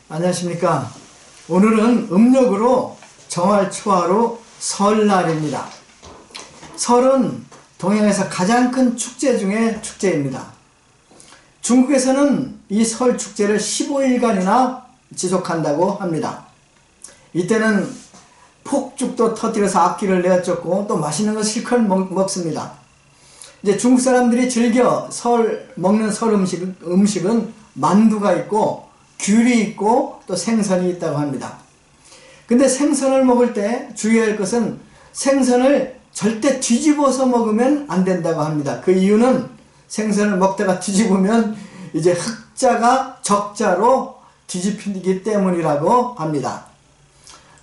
안녕하십니까. 오늘은 음력으로 정월 초하루 설날입니다. 설은 동양에서 가장 큰 축제 중에 축제입니다. 중국에서는 이 설 축제를 15일간이나 지속한다고 합니다. 이때는 폭죽도 터뜨려서 악기를 내어쫓고 또 맛있는 거 실컷 먹습니다. 이제 중국 사람들이 즐겨 먹는 설 음식은 만두가 있고 귤이 있고 또 생선이 있다고 합니다. 근데 생선을 먹을 때 주의할 것은 생선을 절대 뒤집어서 먹으면 안 된다고 합니다. 그 이유는 생선을 먹다가 뒤집으면 이제 흑자가 적자로 뒤집히기 때문이라고 합니다.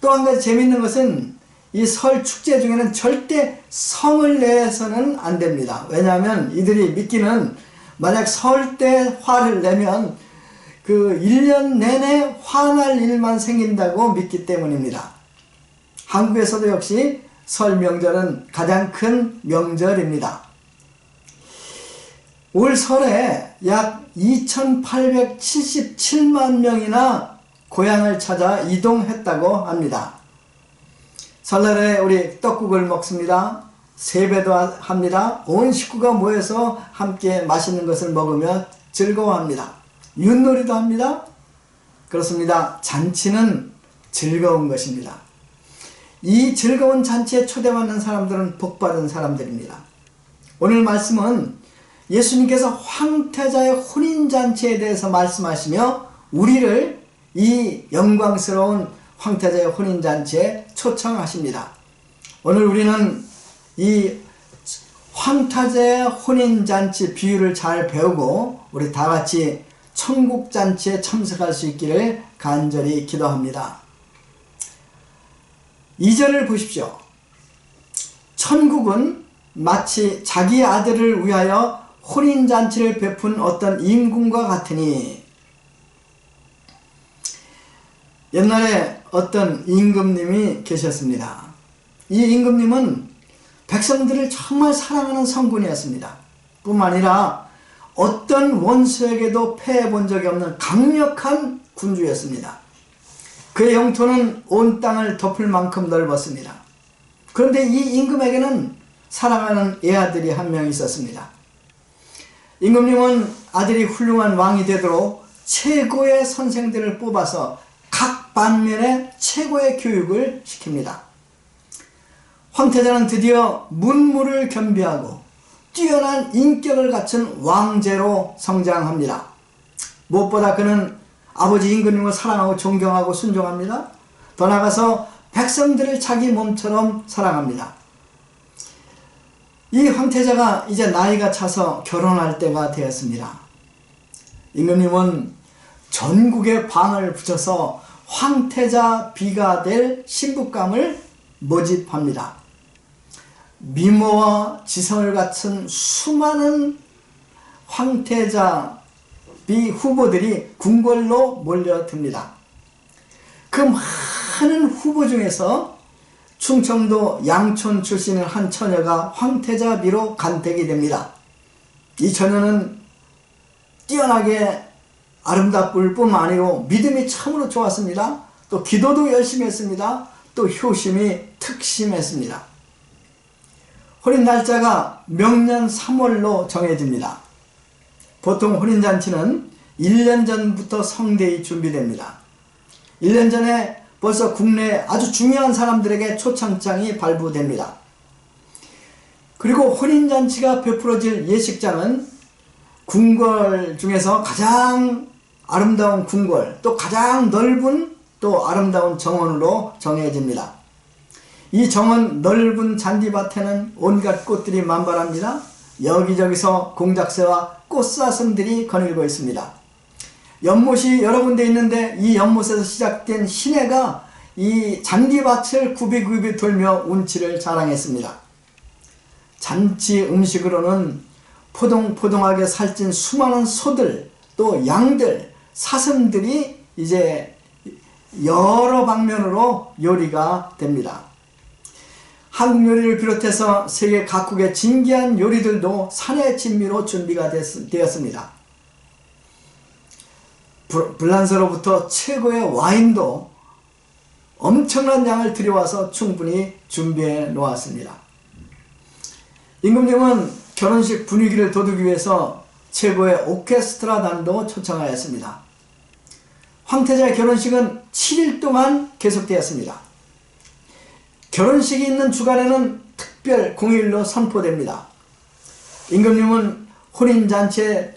또 한 가지 재밌는 것은 이 설 축제 중에는 절대 성을 내서는 안 됩니다. 왜냐하면 이들이 믿기는 만약 설 때 화를 내면 그 1년 내내 화날 일만 생긴다고 믿기 때문입니다. 한국에서도 역시 설 명절은 가장 큰 명절입니다. 올 설에 약 2877만 명이나 고향을 찾아 이동했다고 합니다. 설날에 우리 떡국을 먹습니다. 세배도 합니다. 온 식구가 모여서 함께 맛있는 것을 먹으며 즐거워합니다. 윷놀이도 합니다. 그렇습니다. 잔치는 즐거운 것입니다. 이 즐거운 잔치에 초대받는 사람들은 복받은 사람들입니다. 오늘 말씀은 예수님께서 황태자의 혼인잔치에 대해서 말씀하시며 우리를 이 영광스러운 황태자의 혼인잔치에 초청하십니다. 오늘 우리는 이 황태자의 혼인잔치 비유를 잘 배우고 우리 다같이 천국잔치에 참석할 수 있기를 간절히 기도합니다. 2절을 보십시오. 천국은 마치 자기 아들을 위하여 혼인잔치를 베푼 어떤 임금과 같으니, 옛날에 어떤 임금님이 계셨습니다. 이 임금님은 백성들을 정말 사랑하는 성군이었습니다. 뿐만 아니라 어떤 원수에게도 패해본 적이 없는 강력한 군주였습니다. 그의 영토는 온 땅을 덮을 만큼 넓었습니다. 그런데 이 임금에게는 사랑하는 애아들이 한 명 있었습니다. 임금님은 아들이 훌륭한 왕이 되도록 최고의 선생들을 뽑아서 각 반면에 최고의 교육을 시킵니다. 황태자는 드디어 문무를 겸비하고 뛰어난 인격을 갖춘 왕제로 성장합니다. 무엇보다 그는 아버지 임금님을 사랑하고 존경하고 순종합니다. 더 나아가서 백성들을 자기 몸처럼 사랑합니다. 이 황태자가 이제 나이가 차서 결혼할 때가 되었습니다. 임금님은 전국에 방을 붙여서 황태자 비가 될 신부감을 모집합니다. 미모와 지성을 갖춘 수많은 황태자 비 후보들이 궁궐로 몰려듭니다. 그 많은 후보 중에서 충청도 양촌 출신의 한 처녀가 황태자 비로 간택이 됩니다. 이 처녀는 뛰어나게 아름답을 뿐만 아니고 믿음이 참으로 좋았습니다. 또 기도도 열심히 했습니다. 또 효심이 특심했습니다. 혼인 날짜가 명년 3월로 정해집니다. 보통 혼인잔치는 1년 전부터 성대히 준비됩니다. 1년 전에 벌써 국내 아주 중요한 사람들에게 초청장이 발부됩니다. 그리고 혼인잔치가 베풀어질 예식장은 궁궐 중에서 가장 아름다운 궁궐, 또 가장 넓은 또 아름다운 정원으로 정해집니다. 이 정원 넓은 잔디밭에는 온갖 꽃들이 만발합니다. 여기저기서 공작새와 꽃사슴들이 거닐고 있습니다. 연못이 여러 군데 있는데 이 연못에서 시작된 시내가 이 잔디밭을 굽이굽이 돌며 운치를 자랑했습니다. 잔치 음식으로는 포동포동하게 살찐 수많은 소들, 또 양들, 사슴들이 이제 여러 방면으로 요리가 됩니다. 한국 요리를 비롯해서 세계 각국의 진귀한 요리들도 산의 진미로 준비가 되었습니다. 불란서로부터 최고의 와인도 엄청난 양을 들여와서 충분히 준비해 놓았습니다. 임금님은 결혼식 분위기를 돋우기 위해서 최고의 오케스트라 단도 초청하였습니다. 황태자의 결혼식은 7일 동안 계속되었습니다. 결혼식이 있는 주간에는 특별 공휴일로 선포됩니다. 임금님은 혼인잔치에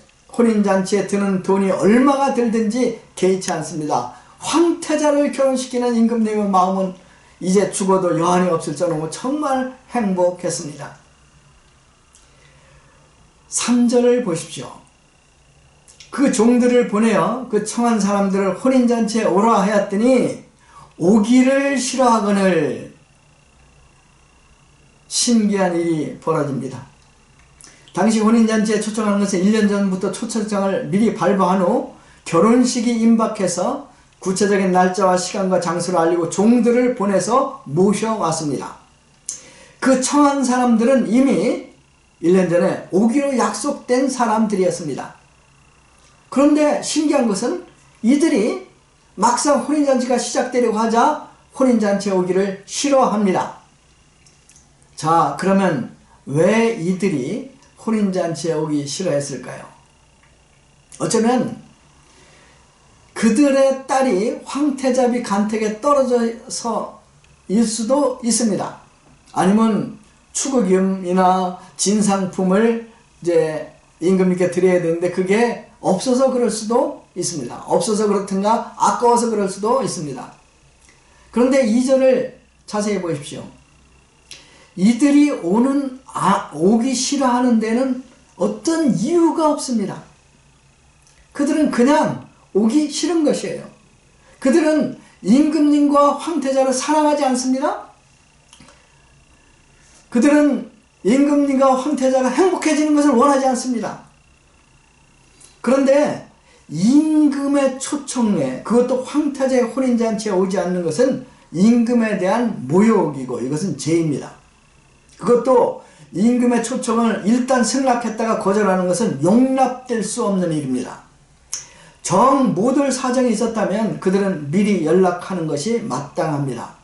드는 돈이 얼마가 들든지 개의치 않습니다. 황태자를 결혼시키는 임금님의 마음은 이제 죽어도 여한이 없을 정도로 정말 행복했습니다. 3절을 보십시오. 그 종들을 보내어 그 청한 사람들을 혼인잔치에 오라 하였더니 오기를 싫어하거늘. 신기한 일이 벌어집니다. 당시 혼인잔치에 초청하는 것은 1년 전부터 초청장을 미리 발부한 후 결혼식이 임박해서 구체적인 날짜와 시간과 장소를 알리고 종들을 보내서 모셔왔습니다. 그 청한 사람들은 이미 1년 전에 오기로 약속된 사람들이었습니다. 그런데 신기한 것은 이들이 막상 혼인잔치가 시작되려고 하자 혼인잔치에 오기를 싫어합니다. 자, 그러면 왜 이들이 혼인잔치에 오기 싫어했을까요? 어쩌면 그들의 딸이 황태자비 간택에 떨어져서일 수도 있습니다. 아니면 축의금이나 진상품을 이제 임금님께 드려야 되는데 그게 없어서 그럴 수도 있습니다. 없어서 그렇든가 아까워서 그럴 수도 있습니다. 그런데 2절을 자세히 보십시오. 이들이 오기 싫어하는 데는 어떤 이유가 없습니다. 그들은 그냥 오기 싫은 것이에요. 그들은 임금님과 황태자를 사랑하지 않습니다. 그들은 임금님과 황태자가 행복해지는 것을 원하지 않습니다. 그런데 임금의 초청에, 그것도 황태자의 혼인잔치에 오지 않는 것은 임금에 대한 모욕이고 이것은 죄입니다. 그것도 임금의 초청을 일단 승낙했다가 거절하는 것은 용납될 수 없는 일입니다. 정 못 올 사정이 있었다면 그들은 미리 연락하는 것이 마땅합니다.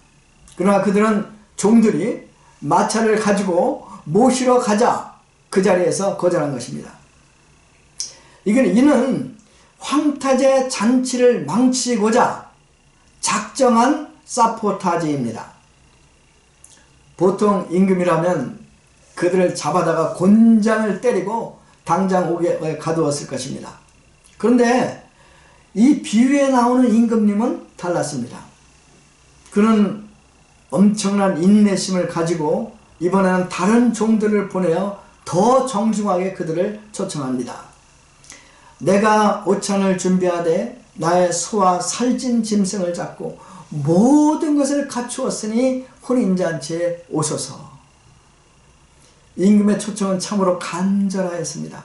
그러나 그들은 종들이 마차를 가지고 모시러 가자 그 자리에서 거절한 것입니다. 이는 황태자의 잔치를 망치고자 작정한 사포타지입니다. 보통 임금이라면 그들을 잡아다가 곤장을 때리고 당장 옥에 가두었을 것입니다. 그런데 이 비유에 나오는 임금님은 달랐습니다. 그는 엄청난 인내심을 가지고 이번에는 다른 종들을 보내어 더 정중하게 그들을 초청합니다. 내가 오찬을 준비하되 나의 소와 살찐 짐승을 잡고 모든 것을 갖추었으니 혼인잔치에 오소서. 임금의 초청은 참으로 간절하였습니다.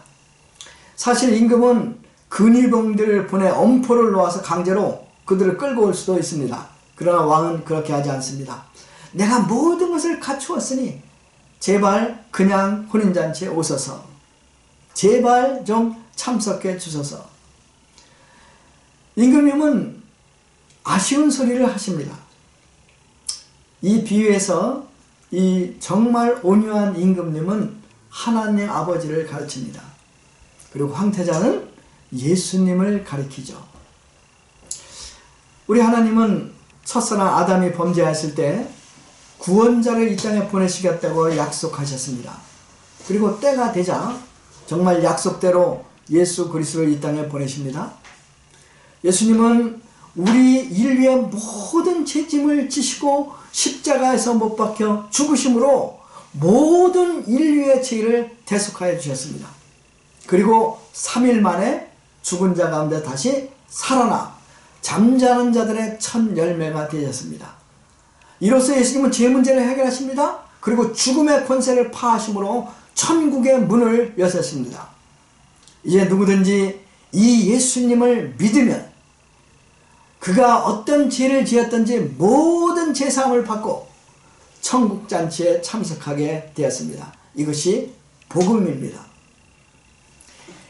사실 임금은 근위병들을 보내 엄포를 놓아서 강제로 그들을 끌고 올 수도 있습니다. 그러나 왕은 그렇게 하지 않습니다. 내가 모든 것을 갖추었으니 제발 그냥 혼인잔치에 오소서. 제발 좀 참석해 주소서. 임금님은 아쉬운 소리를 하십니다. 이 비유에서 이 정말 온유한 임금님은 하나님 아버지를 가르칩니다. 그리고 황태자는 예수님을 가리키죠. 우리 하나님은 첫사랑 아담이 범죄했을 때 구원자를 이 땅에 보내시겠다고 약속하셨습니다. 그리고 때가 되자 정말 약속대로 예수 그리스도를 이 땅에 보내십니다. 예수님은 우리 인류의 모든 죄짐을 지시고 십자가에서 못 박혀 죽으심으로 모든 인류의 죄를 대속하여 주셨습니다. 그리고 3일 만에 죽은 자 가운데 다시 살아나 잠자는 자들의 첫 열매가 되셨습니다. 이로써 예수님은 죄 문제를 해결하십니다. 그리고 죽음의 권세를 파하심으로 천국의 문을 여셨습니다. 이제 누구든지 이 예수님을 믿으면 그가 어떤 죄를 지었든지 모든 죄사함을 받고 천국잔치에 참석하게 되었습니다. 이것이 복음입니다.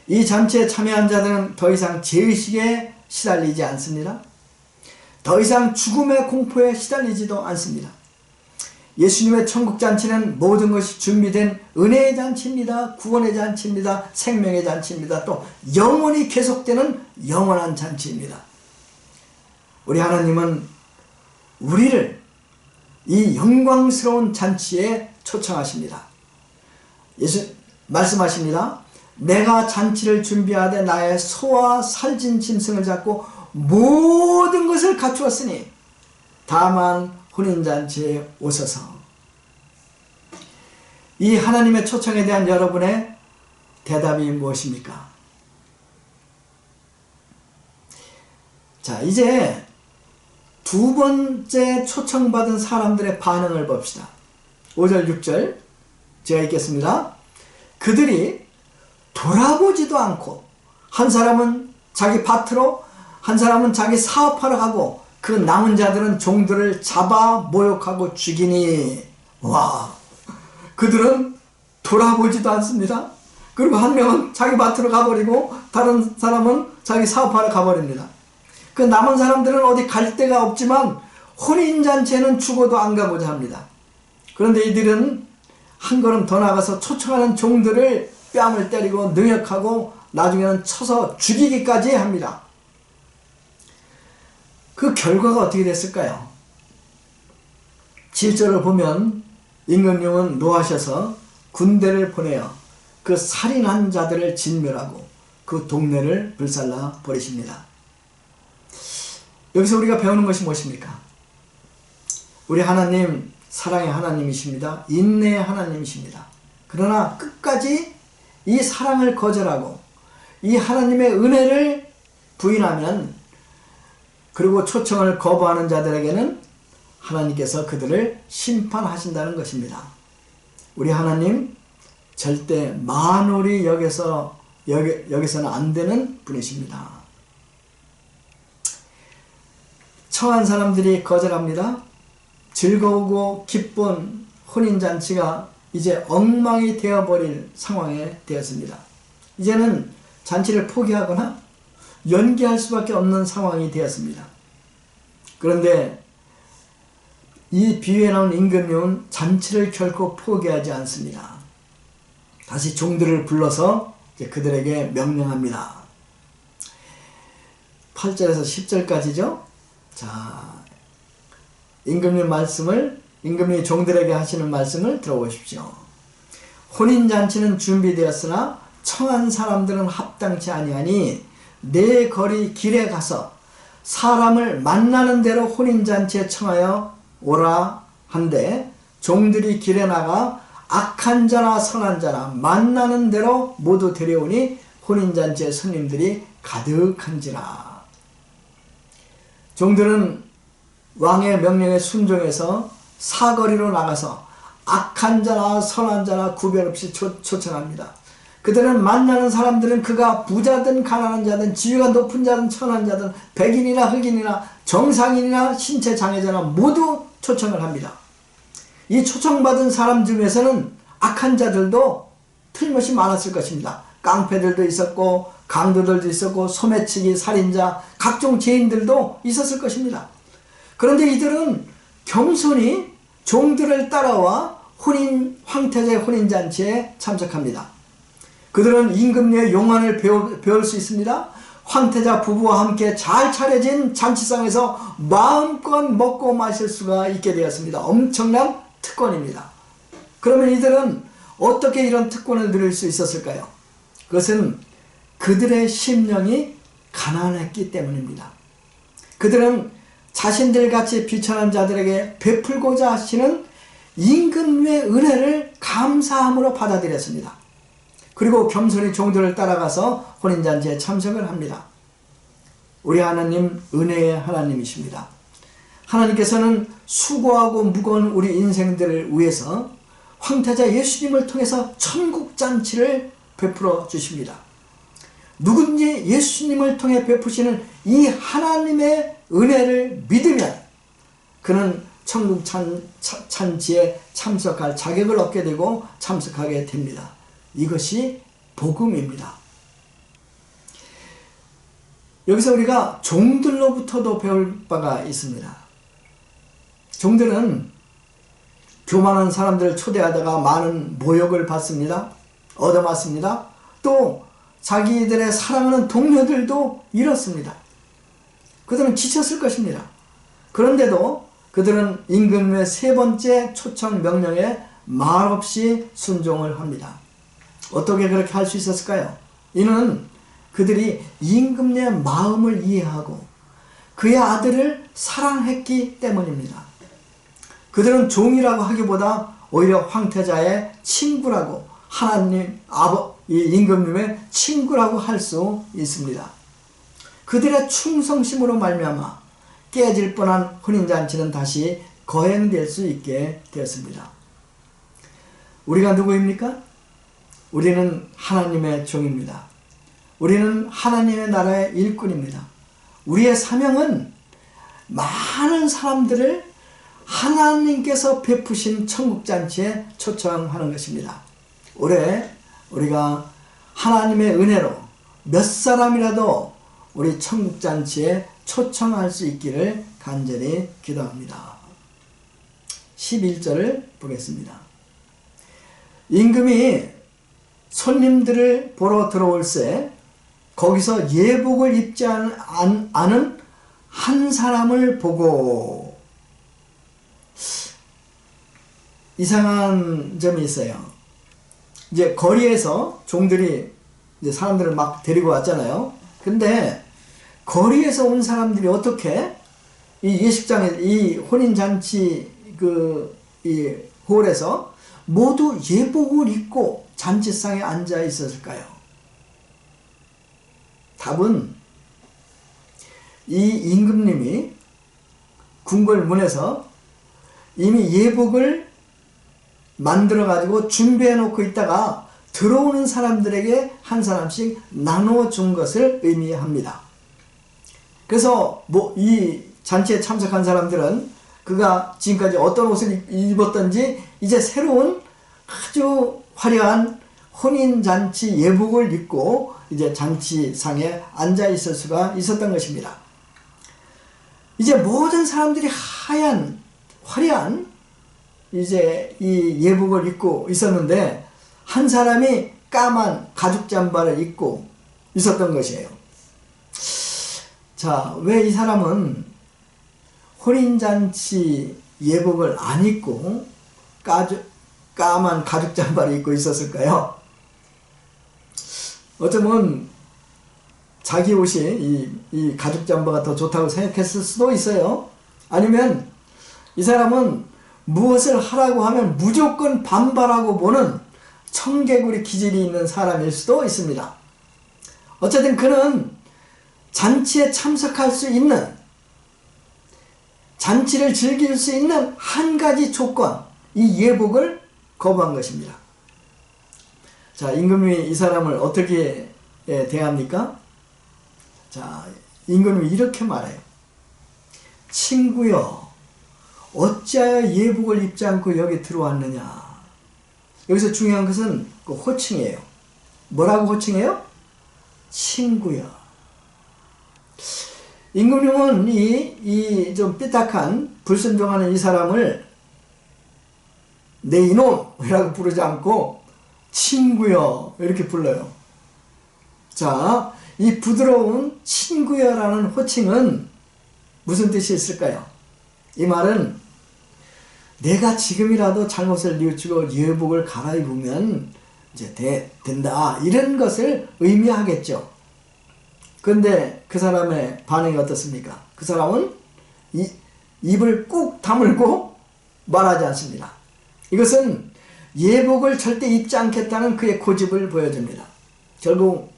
이 잔치에 참여한 자들은 더 이상 죄의식에 시달리지 않습니다. 더 이상 죽음의 공포에 시달리지도 않습니다. 예수님의 천국잔치는 모든 것이 준비된 은혜의 잔치입니다. 구원의 잔치입니다. 생명의 잔치입니다. 또 영원히 계속되는 영원한 잔치입니다. 우리 하나님은 우리를 이 영광스러운 잔치에 초청하십니다. 예수 말씀하십니다. 내가 잔치를 준비하되 나의 소와 살진 짐승을 잡고 모든 것을 갖추었으니 다만 혼인잔치에 오소서. 이 하나님의 초청에 대한 여러분의 대답이 무엇입니까? 자, 이제 두 번째 초청받은 사람들의 반응을 봅시다. 5절 6절 제가 읽겠습니다. 그들이 돌아보지도 않고 한 사람은 자기 밭으로 한 사람은 자기 사업하러 가고 그 남은 자들은 종들을 잡아 모욕하고 죽이니. 와, 그들은 돌아보지도 않습니다. 그리고 한 명은 자기 밭으로 가버리고 다른 사람은 자기 사업하러 가버립니다. 그 남은 사람들은 어디 갈 데가 없지만 혼인잔치에는 죽어도 안 가고자 합니다. 그런데 이들은 한 걸음 더 나가서 초청하는 종들을 뺨을 때리고 능욕하고 나중에는 쳐서 죽이기까지 합니다. 그 결과가 어떻게 됐을까요? 7절을 보면 임금님은 노하셔서 군대를 보내어 그 살인한 자들을 진멸하고 그 동네를 불살라 버리십니다. 여기서 우리가 배우는 것이 무엇입니까? 우리 하나님 사랑의 하나님이십니다. 인내의 하나님이십니다. 그러나 끝까지 이 사랑을 거절하고 이 하나님의 은혜를 부인하면, 그리고 초청을 거부하는 자들에게는 하나님께서 그들을 심판하신다는 것입니다. 우리 하나님 절대 만홀히 여기서는 안 되는 분이십니다. 청한 사람들이 거절합니다. 즐거우고 기쁜 혼인잔치가 이제 엉망이 되어버릴 상황에 되었습니다. 이제는 잔치를 포기하거나 연기할 수밖에 없는 상황이 되었습니다. 그런데 이 비유에 나온 임금님은 잔치를 결코 포기하지 않습니다. 다시 종들을 불러서 이제 그들에게 명령합니다. 8절에서 10절까지죠. 자, 임금님이 종들에게 하시는 말씀을 들어보십시오. 혼인잔치는 준비되었으나 청한 사람들은 합당치 아니하니 내 거리 길에 가서 사람을 만나는 대로 혼인잔치에 청하여 오라 한데, 종들이 길에 나가 악한 자나 선한 자나 만나는 대로 모두 데려오니 혼인잔치에 손님들이 가득한지라. 종들은 왕의 명령에 순종해서 사거리로 나가서 악한 자나 선한 자나 구별 없이 초청합니다. 그들은 만나는 사람들은 그가 부자든 가난한 자든 지위가 높은 자든 천한 자든 백인이나 흑인이나 정상인이나 신체 장애자나 모두 초청을 합니다. 이 초청받은 사람 중에서는 악한 자들도 틀림없이 많았을 것입니다. 깡패들도 있었고 강도들도 있었고 소매치기, 살인자, 각종 죄인들도 있었을 것입니다. 그런데 이들은 겸손히 종들을 따라와 황태자의 혼인잔치에 참석합니다. 그들은 임금님의 용안을 배울 수 있습니다. 황태자 부부와 함께 잘 차려진 잔치상에서 마음껏 먹고 마실 수가 있게 되었습니다. 엄청난 특권입니다. 그러면 이들은 어떻게 이런 특권을 누릴 수 있었을까요? 그것은 그들의 심령이 가난했기 때문입니다. 그들은 자신들같이 비천한 자들에게 베풀고자 하시는 임금님의 은혜를 감사함으로 받아들였습니다. 그리고 겸손히 종들을 따라가서 혼인잔치에 참석을 합니다. 우리 하나님 은혜의 하나님이십니다. 하나님께서는 수고하고 무거운 우리 인생들을 위해서 황태자 예수님을 통해서 천국잔치를 베풀어 주십니다. 누군지 예수님을 통해 베푸시는 이 하나님의 은혜를 믿으면 그는 천국잔치에 참석할 자격을 얻게 되고 참석하게 됩니다. 이것이 복음입니다. 여기서 우리가 종들로부터도 배울 바가 있습니다. 종들은 교만한 사람들을 초대하다가 많은 모욕을 받습니다. 얻어맞습니다. 또 자기들의 사랑하는 동료들도 잃었습니다. 그들은 지쳤을 것입니다. 그런데도 그들은 임금의 세 번째 초청 명령에 말없이 순종을 합니다. 어떻게 그렇게 할 수 있었을까요? 이는 그들이 임금의 마음을 이해하고 그의 아들을 사랑했기 때문입니다. 그들은 종이라고 하기보다 오히려 황태자의 친구라고, 하나님 임금님의 친구라고 할 수 있습니다. 그들의 충성심으로 말미암아 깨질 뻔한 혼인잔치는 다시 거행될 수 있게 되었습니다. 우리가 누구입니까? 우리는 하나님의 종입니다. 우리는 하나님의 나라의 일꾼입니다. 우리의 사명은 많은 사람들을 하나님께서 베푸신 천국잔치에 초청하는 것입니다. 올해 우리가 하나님의 은혜로 몇 사람이라도 우리 천국잔치에 초청할 수 있기를 간절히 기도합니다. 11절을 보겠습니다. 임금이 손님들을 보러 들어올새 거기서 예복을 입지 않은 한 사람을 보고, 이상한 점이 있어요. 이제 거리에서 종들이 이제 사람들을 막 데리고 왔잖아요. 근데 거리에서 온 사람들이 어떻게 이 예식장에, 이 혼인잔치 이 홀에서 모두 예복을 입고 잔치상에 앉아 있었을까요? 답은 이 임금님이 궁궐 문에서 이미 예복을 만들어 가지고 준비해 놓고 있다가 들어오는 사람들에게 한 사람씩 나눠 준 것을 의미합니다. 그래서 이 잔치에 참석한 사람들은 그가 지금까지 어떤 옷을 입었던지 이제 새로운 아주 화려한 혼인잔치 예복을 입고 이제 잔치상에 앉아 있을 수가 있었던 것입니다. 이제 모든 사람들이 화려한 이제 이 예복을 입고 있었는데 한 사람이 까만 가죽 잠바를 입고 있었던 것이에요. 자, 왜 이 사람은 혼인잔치 예복을 안 입고 까만 가죽 잠바를 입고 있었을까요? 어쩌면 자기 옷이 이 가죽 잠바가 더 좋다고 생각했을 수도 있어요. 아니면 이 사람은 무엇을 하라고 하면 무조건 반발하고 보는 청개구리 기질이 있는 사람일 수도 있습니다. 어쨌든 그는 잔치에 참석할 수 있는, 잔치를 즐길 수 있는 한 가지 조건, 이 예복을 거부한 것입니다. 자, 임금이 이 사람을 어떻게 대합니까? 자, 임금이 이렇게 말해요. 친구여, 어찌하여 예복을 입지 않고 여기 들어왔느냐. 여기서 중요한 것은 그 호칭이에요. 뭐라고 호칭해요? 친구여. 임금님은 이 좀 삐딱한 불순종하는 이 사람을 내 이놈이라고 부르지 않고 친구여 이렇게 불러요. 자, 이 부드러운 친구여라는 호칭은 무슨 뜻이 있을까요? 이 말은 내가 지금이라도 잘못을 뉘우치고 예복을 갈아입으면 이제 된다, 이런 것을 의미하겠죠. 그런데 그 사람의 반응이 어떻습니까? 그 사람은 입을 꾹 다물고 말하지 않습니다. 이것은 예복을 절대 입지 않겠다는 그의 고집을 보여줍니다. 결국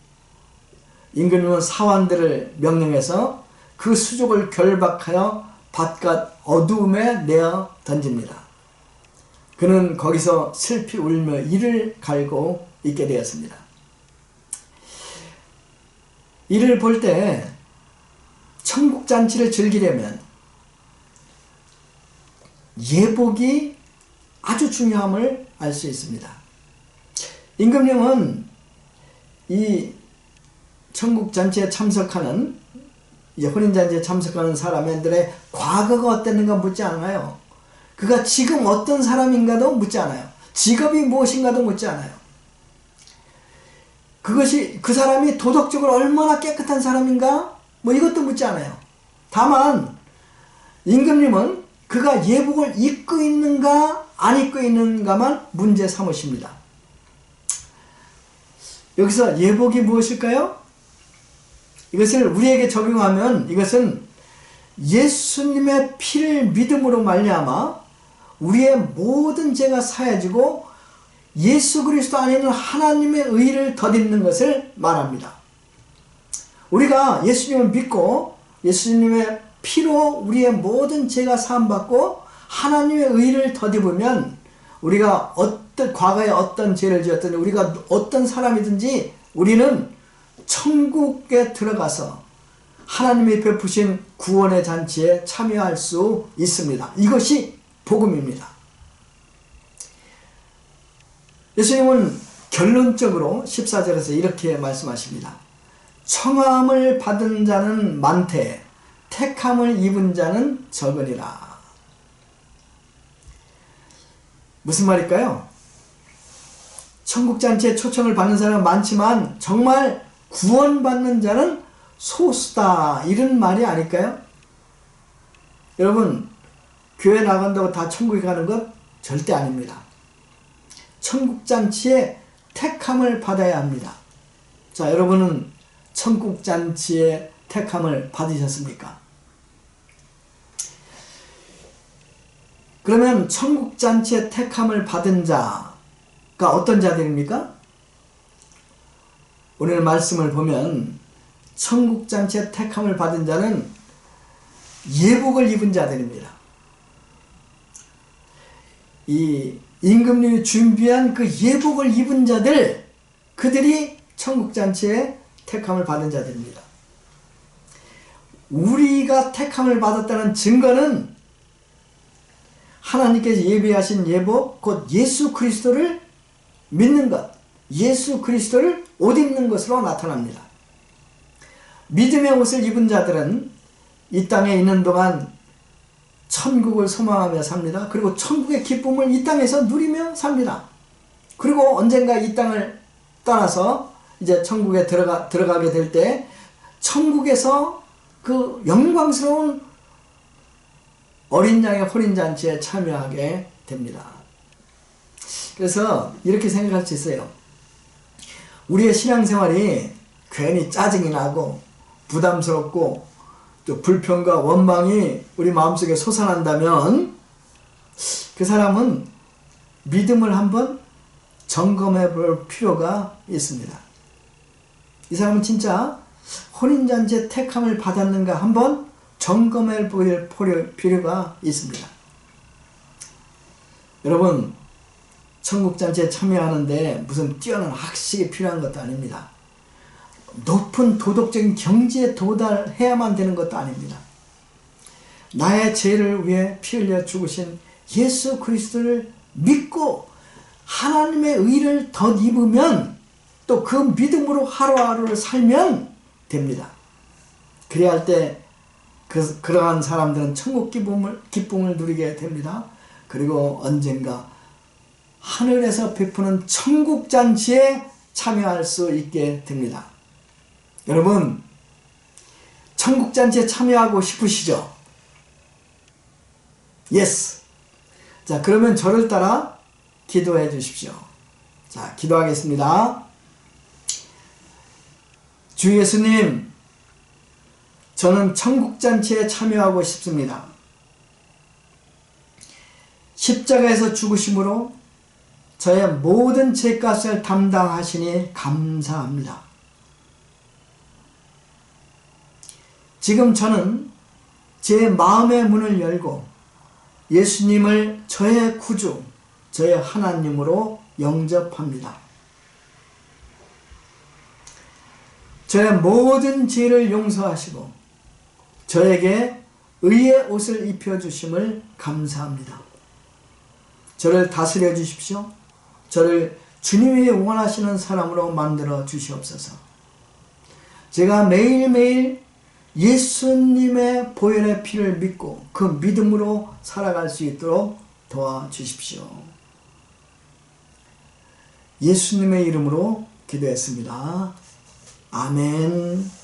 임금님은 사환들을 명령해서 그 수족을 결박하여 바깥 어두움에 내어 던집니다. 그는 거기서 슬피 울며 이를 갈고 있게 되었습니다. 이를 볼 때 천국잔치를 즐기려면 예복이 아주 중요함을 알 수 있습니다. 임금님은 이 천국잔치에 참석하는 이제 혼인잔치에 참석하는 사람들의 과거가 어땠는가 묻지 않아요. 그가 지금 어떤 사람인가도 묻지 않아요. 직업이 무엇인가도 묻지 않아요. 그것이 그 사람이 도덕적으로 얼마나 깨끗한 사람인가 뭐 이것도 묻지 않아요. 다만 임금님은 그가 예복을 입고 있는가 안 입고 있는가만 문제 삼으십니다. 여기서 예복이 무엇일까요? 이것을 우리에게 적용하면 이것은 예수님의 피를 믿음으로 말미암아 우리의 모든 죄가 사해지고 예수 그리스도 안에 있는 하나님의 의를 덧입는 것을 말합니다. 우리가 예수님을 믿고 예수님의 피로 우리의 모든 죄가 사함받고 하나님의 의를 덧입으면 우리가 과거에 어떤 죄를 지었든지 우리가 어떤 사람이든지 우리는 천국에 들어가서 하나님이 베푸신 구원의 잔치에 참여할 수 있습니다. 이것이 복음입니다. 예수님은 결론적으로 14절에서 이렇게 말씀하십니다. 청함을 받은 자는 많되 택함을 입은 자는 적으니라. 무슨 말일까요? 천국잔치에 초청을 받는 사람은 많지만 정말 구원받는 자는 소수다, 이런 말이 아닐까요? 여러분, 교회 나간다고 다 천국에 가는 것 절대 아닙니다. 천국잔치에 택함을 받아야 합니다. 자, 여러분은 천국잔치에 택함을 받으셨습니까? 그러면 천국잔치에 택함을 받은 자가 어떤 자들입니까? 오늘 말씀을 보면 천국잔치에 택함을 받은 자는 예복을 입은 자들입니다. 이 임금님이 준비한 그 예복을 입은 자들, 그들이 천국잔치에 택함을 받은 자들입니다. 우리가 택함을 받았다는 증거는 하나님께서 예비하신 예복, 곧 예수 그리스도를 믿는 것, 예수 그리스도를 옷 입는 것으로 나타납니다. 믿음의 옷을 입은 자들은 이 땅에 있는 동안 천국을 소망하며 삽니다. 그리고 천국의 기쁨을 이 땅에서 누리며 삽니다. 그리고 언젠가 이 땅을 떠나서 이제 천국에 들어가게 될 때 천국에서 그 영광스러운 어린 양의 혼인잔치에 참여하게 됩니다. 그래서 이렇게 생각할 수 있어요. 우리의 신앙생활이 괜히 짜증이 나고 부담스럽고 또 불평과 원망이 우리 마음속에 솟아난다면 그 사람은 믿음을 한번 점검해 볼 필요가 있습니다. 이 사람은 진짜 혼인잔치에 택함을 받았는가 한번 점검해 볼 필요가 있습니다. 여러분, 천국잔치에 참여하는데 무슨 뛰어난 학식이 필요한 것도 아닙니다. 높은 도덕적인 경지에 도달해야만 되는 것도 아닙니다. 나의 죄를 위해 피 흘려 죽으신 예수 그리스도를 믿고 하나님의 의를 덧입으면 또 그 믿음으로 하루하루를 살면 됩니다. 그래야 할 때 그러한 사람들은 천국 기쁨을 누리게 됩니다. 그리고 언젠가 하늘에서 베푸는 천국잔치에 참여할 수 있게 됩니다. 여러분, 천국잔치에 참여하고 싶으시죠? 예스! 자, 그러면 저를 따라 기도해 주십시오. 자, 기도하겠습니다. 주 예수님, 저는 천국잔치에 참여하고 싶습니다. 십자가에서 죽으심으로 저의 모든 죄값을 담당하시니 감사합니다. 지금 저는 제 마음의 문을 열고 예수님을 저의 구주, 저의 하나님으로 영접합니다. 저의 모든 죄를 용서하시고 저에게 의의 옷을 입혀주심을 감사합니다. 저를 다스려 주십시오. 저를 주님이 원하시는 사람으로 만들어 주시옵소서. 제가 매일매일 예수님의 보혈의 피를 믿고 그 믿음으로 살아갈 수 있도록 도와주십시오. 예수님의 이름으로 기도했습니다. 아멘.